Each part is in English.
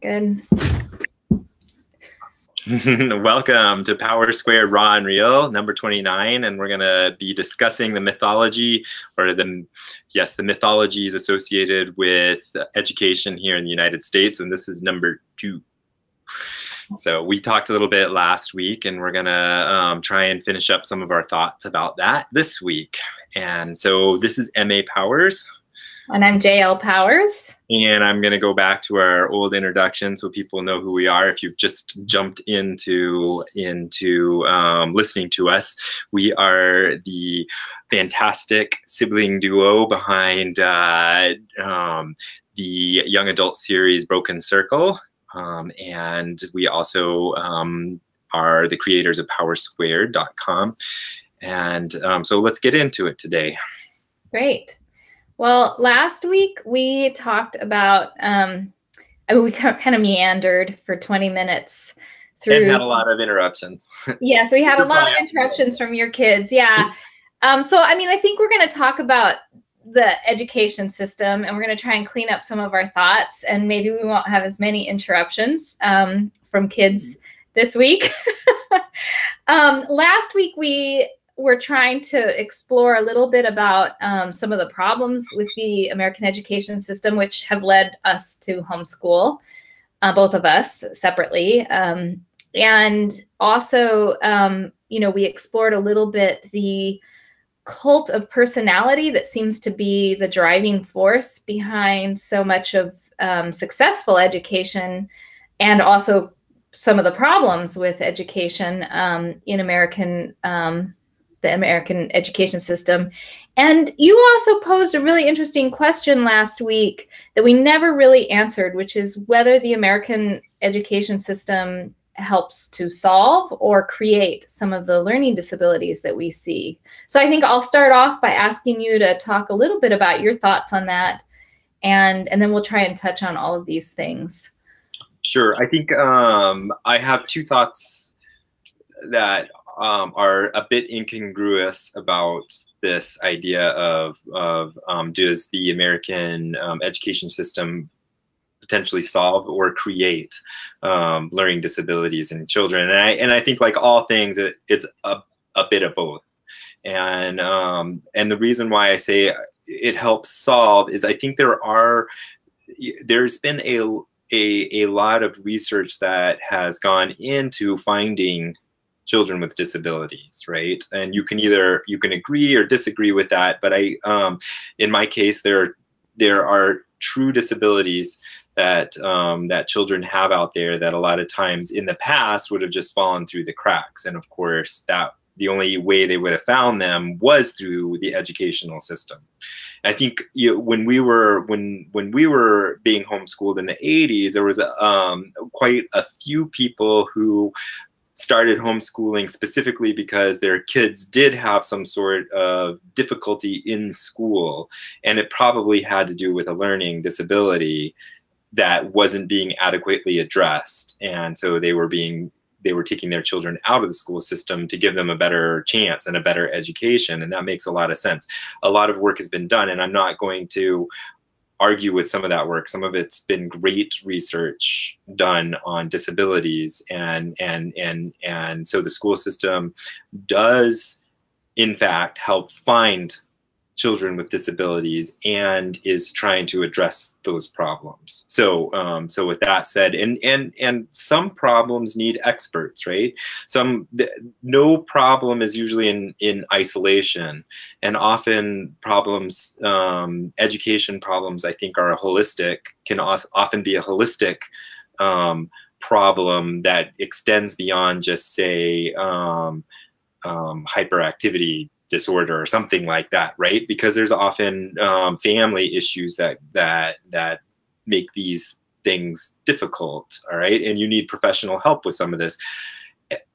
Good. Welcome to Powerssquared Raw and Real, number 29, and we're going to be discussing the mythology, or the mythologies associated with education here in the United States, and this is number 2. So we talked a little bit last week, and we're going to try and finish up some of our thoughts about that this week. And so this is M.A. Powers. And I'm JL Powers. And I'm going to go back to our old introduction so people know who we are. If you've just jumped into listening to us, we are the fantastic sibling duo behind the young adult series Broken Circle. And we also are the creators of Powerssquared.com. And so let's get into it today. Great. Well, last week we talked about, we kind of meandered for 20 minutes through. And had a lot of interruptions. Yeah, so we had a lot of interruptions from your kids. Yeah. So, I mean, I think we're going to talk about the education system, and we're going to try and clean up some of our thoughts, and maybe we won't have as many interruptions from kids this week. Last week we're trying to explore a little bit about some of the problems with the American education system, which have led us to homeschool, both of us separately. And also, we explored a little bit the cult of personality that seems to be the driving force behind so much of successful education, and also some of the problems with education in the American education system. And you also posed a really interesting question last week that we never really answered, which is whether the American education system helps to solve or create some of the learning disabilities that we see. So I think I'll start off by asking you to talk a little bit about your thoughts on that, and then we'll try and touch on all of these things. Sure. I think I have 2 thoughts that are a bit incongruous about this idea of does the American education system potentially solve or create learning disabilities in children, and I think, like all things, it's a bit of both. And the reason why I say it helps solve is I think there's been a lot of research that has gone into finding children with disabilities, right? And you can agree or disagree with that, but in my case, there are true disabilities that that children have out there that a lot of times in the past would have just fallen through the cracks. And of course, the only way they would have found them was through the educational system. I think when we were being homeschooled in the 80s, there was quite a few people who started homeschooling specifically because their kids did have some sort of difficulty in school, and it probably had to do with a learning disability that wasn't being adequately addressed. And so they were taking their children out of the school system to give them a better chance and a better education. And that makes a lot of sense. A lot of work has been done, and I'm not going to argue with some of that work. Some of it's been great research done on disabilities, and so the school system does in fact help find children with disabilities and is trying to address those problems. So with that said, and some problems need experts, right? No problem is usually in isolation, and often problems, education problems, I think, are can often be a holistic problem that extends beyond just, say, hyperactivity disorder or something like that, right? Because there's often family issues that make these things difficult, all right? And you need professional help with some of this.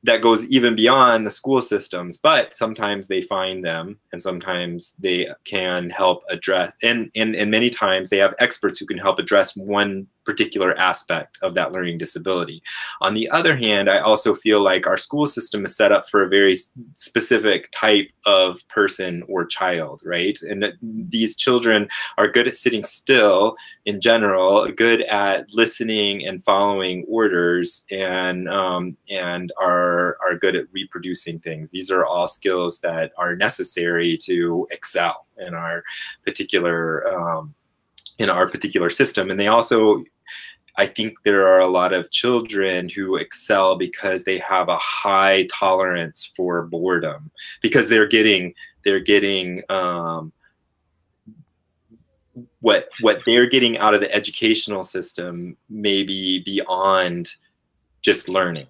That goes even beyond the school systems, but sometimes they find them, and sometimes they can help address, and many times they have experts who can help address one particular aspect of that learning disability. On the other hand, I also feel like our school system is set up for a very specific type of person or child, right? And these children are good at sitting still in general, good at listening and following orders, and are good at reproducing things. These are all skills that are necessary to excel in our particular system. And they also, I think there are a lot of children who excel because they have a high tolerance for boredom, because they're getting what they're getting out of the educational system maybe beyond just learning,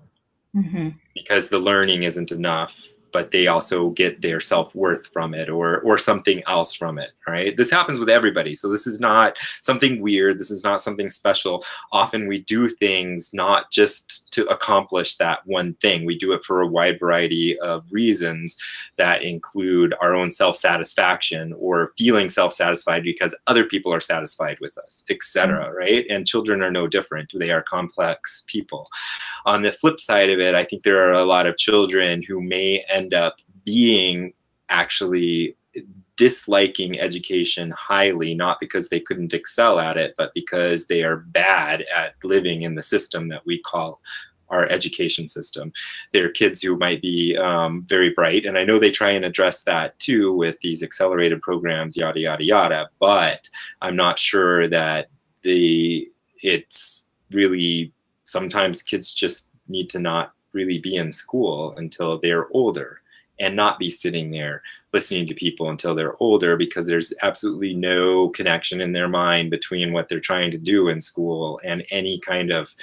because the learning isn't enough, but they also get their self-worth from it, or something else from it, right? This happens with everybody. So this is not something weird. This is not something special. Often we do things not just to accomplish that one thing. We do it for a wide variety of reasons that include our own self-satisfaction, or feeling self-satisfied because other people are satisfied with us, etc., right? And children are no different. They are complex people. On the flip side of it, I think there are a lot of children who may end up being actually disliking education highly, not because they couldn't excel at it, but because they are bad at living in the system that we call our education system. There are kids who might be very bright, and I know they try and address that too with these accelerated programs, yada, yada, yada, but I'm not sure that it's really, sometimes kids just need to not really be in school until they're older, and not be sitting there listening to people until they're older, because there's absolutely no connection in their mind between what they're trying to do in school and any kind of,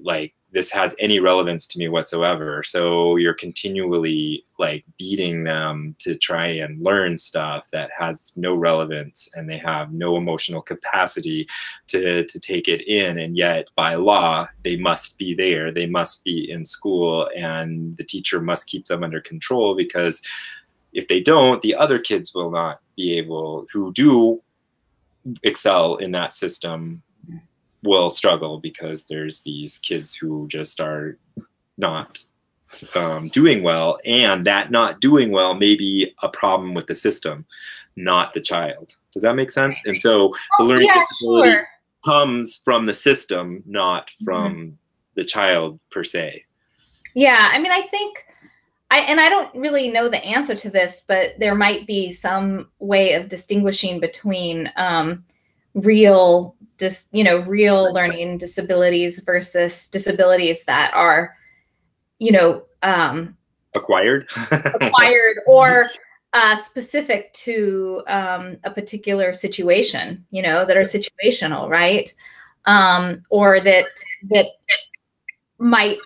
like, this has any relevance to me whatsoever. So you're continually like beating them to try and learn stuff that has no relevance, and they have no emotional capacity to take it in. And yet by law, they must be there. They must be in school, and the teacher must keep them under control, because if they don't, the other kids will not be able, who do excel in that system, will struggle, because there's these kids who just are not doing well, and that not doing well may be a problem with the system, not the child. Does that make sense? And so the learning disability comes from the system, not from the child per se. Yeah, I mean, I think, I don't really know the answer to this, but there might be some way of distinguishing between real learning disabilities versus disabilities that are, acquired or specific to a particular situation, that are situational, right? Or that might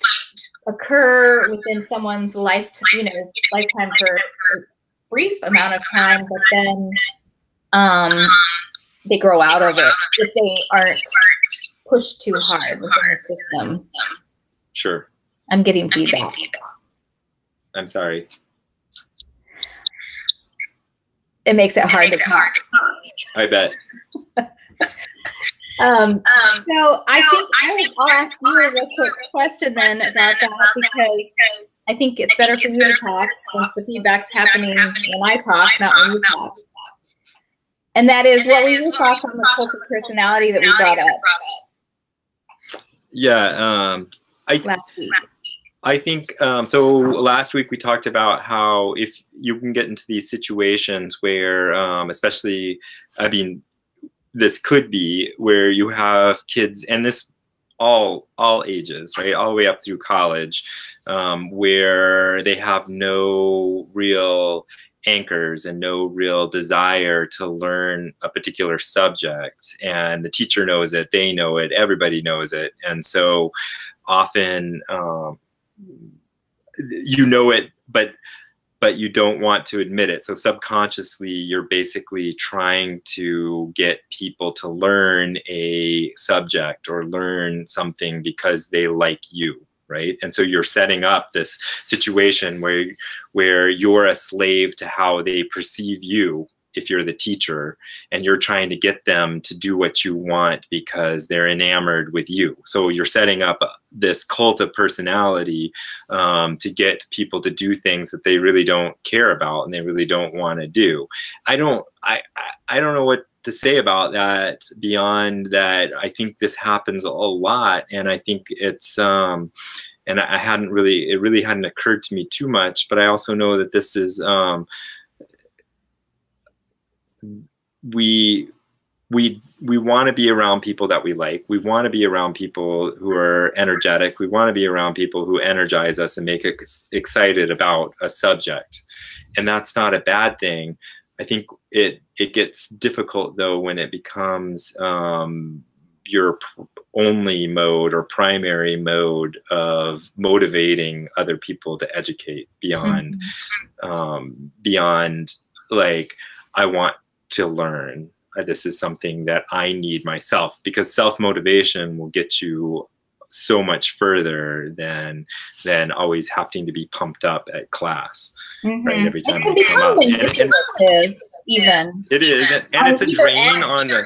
occur within someone's lifetime for a brief amount of time, but then they grow out of it if they aren't pushed too hard within the system. Sure. I'm getting feedback. I'm sorry. It makes it hard to talk. I bet. So I think I'll ask you a real quick question then about that, because I think it's better for you to talk, since the feedback's happening when I talk, not when you talk. And that is, what were your thoughts on the cult of personality that we brought up? Yeah, last week. I think, so last week we talked about how if you can get into these situations where, especially, I mean, this could be where you have kids, and this all ages, right, all the way up through college, where they have no real anchors and no real desire to learn a particular subject, and the teacher knows it, they know it, everybody knows it, and so often you know it, but you don't want to admit it. So subconsciously, you're basically trying to get people to learn a subject or learn something because they like you, right? And so you're setting up this situation where you're a slave to how they perceive you, if you're the teacher and you're trying to get them to do what you want because they're enamored with you. So you're setting up this cult of personality to get people to do things that they really don't care about and they really don't want to do. I don't know what to say about that beyond that. I think this happens a lot, and I think it's and it really hadn't occurred to me too much, but I also know that this is we want to be around people that we like. We want to be around people who are energetic. We want to be around people who energize us and make us excited about a subject. And that's not a bad thing. I think it gets difficult though when it becomes your only mode or primary mode of motivating other people to educate beyond beyond like, I want to learn. This is something that I need myself, because self-motivation will get you so much further than always having to be pumped up at class, right? Every time you come up. Even. It is, and it's a drain on the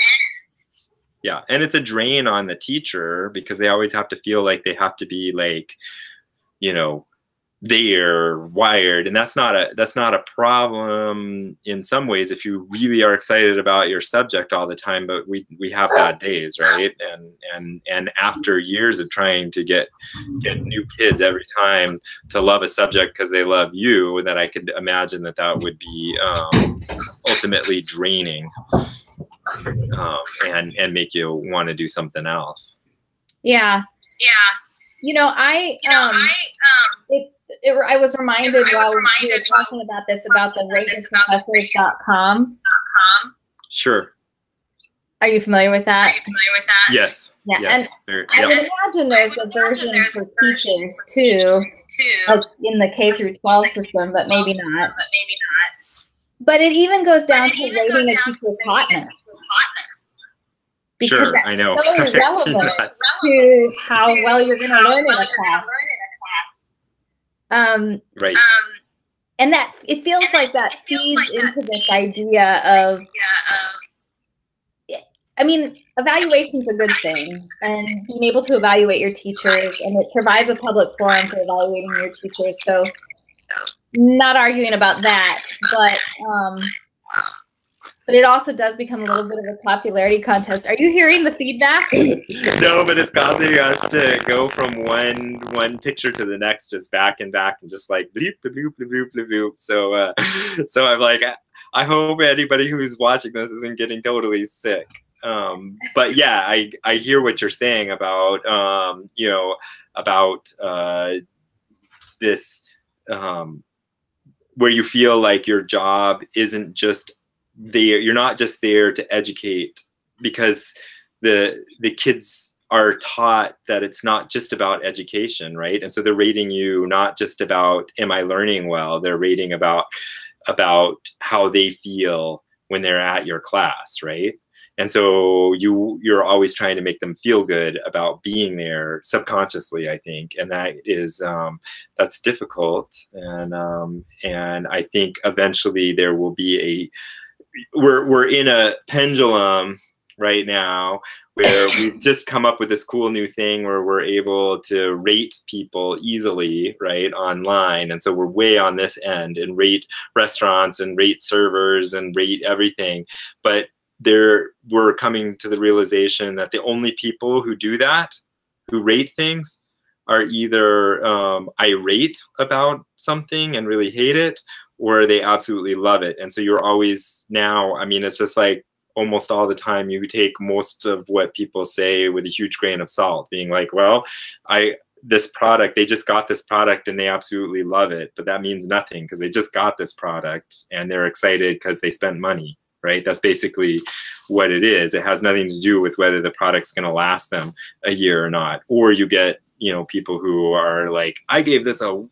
and it's a drain on the teacher, because they always have to feel like they have to be like, you know, they're wired, and that's not a problem in some ways if you really are excited about your subject all the time. But we have bad days, right? And after years of trying to get new kids every time to love a subject because they love you, that I could imagine that would be ultimately draining, and make you want to do something else. Yeah. You know, I was reminded while we were talking about this about the rateyourprofessors.com. Sure. Are you familiar with that? Yes. Yeah. Yes. And I would imagine there's a version for teachers too, like in the K through 12 system, but maybe not. But it even goes down to rating a teacher's hotness. Because sure, I know. So relevant to how well you're going to learn in a class. Right. And that it feels like that feeds into this idea of, I mean, evaluation's a good thing, and being able to evaluate your teachers, and it provides a public forum for evaluating your teachers. So not arguing about that, but it also does become a little bit of a popularity contest. Are you hearing the feedback? No, but it's causing us to go from one picture to the next, just back and just like bloop, bloop, bloop, bloop, bloop. So I'm like, I hope anybody who's watching this isn't getting totally sick. But yeah, I hear what you're saying about you know, about this where you feel like your job isn't just there. You're not just there to educate, because the kids are taught that it's not just about education, right? And so they're rating you not just about, am I learning well? They're rating about how they feel when they're at your class, right? And so you're always trying to make them feel good about being there subconsciously, I think, and that is that's difficult. And I think eventually there will be we're in a pendulum right now where we've just come up with this cool new thing where we're able to rate people easily, right, online. And so we're way on this end and rate restaurants and rate servers and rate everything. But we're coming to the realization that the only people who do that, who rate things, are either irate about something and really hate it, or they absolutely love it. And so you're always now, I mean, it's just like almost all the time you take most of what people say with a huge grain of salt, being like, well, this product, they just got this product and they absolutely love it, but that means nothing because they just got this product and they're excited because they spent money. Right? That's basically what it is. It has nothing to do with whether the product's going to last them a year or not. Or you get, you know, people who are like, I gave this a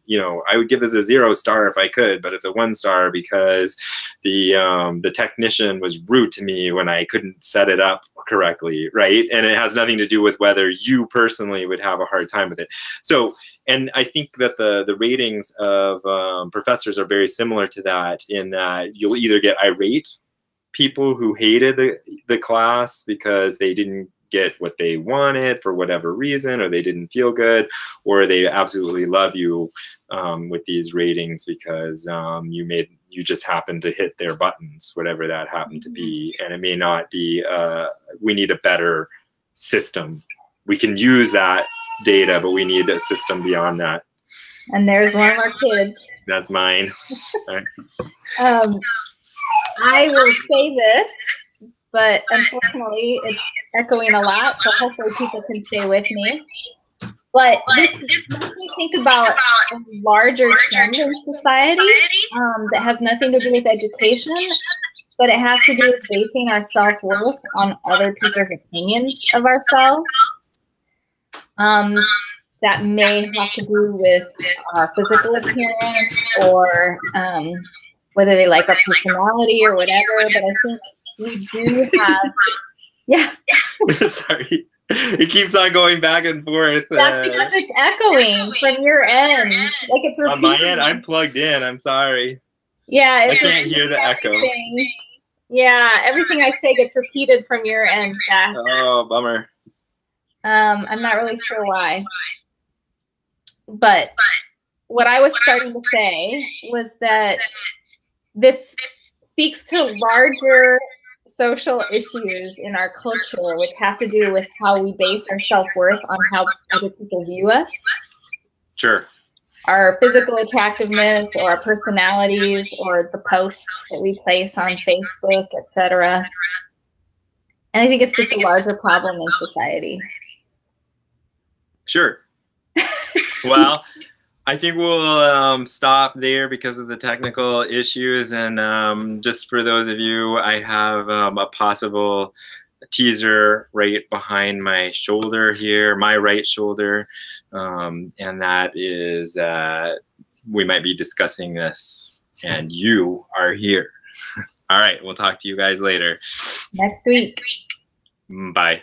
you know, I would give this a 0 star if I could, but it's a 1 star because the technician was rude to me when I couldn't set it up correctly, right? And it has nothing to do with whether you personally would have a hard time with it. So, and I think that the ratings of professors are very similar to that, in that you'll either get irate people who hated the class because they didn't get what they wanted for whatever reason, or they didn't feel good, or they absolutely love you with these ratings because you just happened to hit their buttons, whatever that happened to be. And it may not be, we need a better system. We can use that data, but we need a system beyond that. And there's one of our kids. That's mine. Right. I will say this, but unfortunately it's echoing a lot, so hopefully people can stay with me. But this makes me think about a larger trend in society that has nothing to do with education, but it has to do with basing our self-worth on other people's opinions of ourselves. That may have to do with our physical appearance, or whether they like our personality or whatever. But I think we do have, yeah. Sorry. It keeps on going back and forth. That's because it's echoing from your end. Like it's repeating. On my end, I'm plugged in. I'm sorry. Yeah. I can't hear the echo. Yeah, everything I say gets repeated from your end back. Oh, bummer. I'm not really sure why. But what I was starting to say was that this speaks to larger social issues in our culture, which have to do with how we base our self-worth on how other people view us. Sure. Our physical attractiveness, or our personalities, or the posts that we place on Facebook, etc. And I think it's just a larger problem in society. Sure. Well, I think we'll stop there because of the technical issues. And just for those of you, I have a possible teaser right behind my shoulder here, my right shoulder. And that is, we might be discussing this, and you are here. All right, we'll talk to you guys later. Next week. Bye.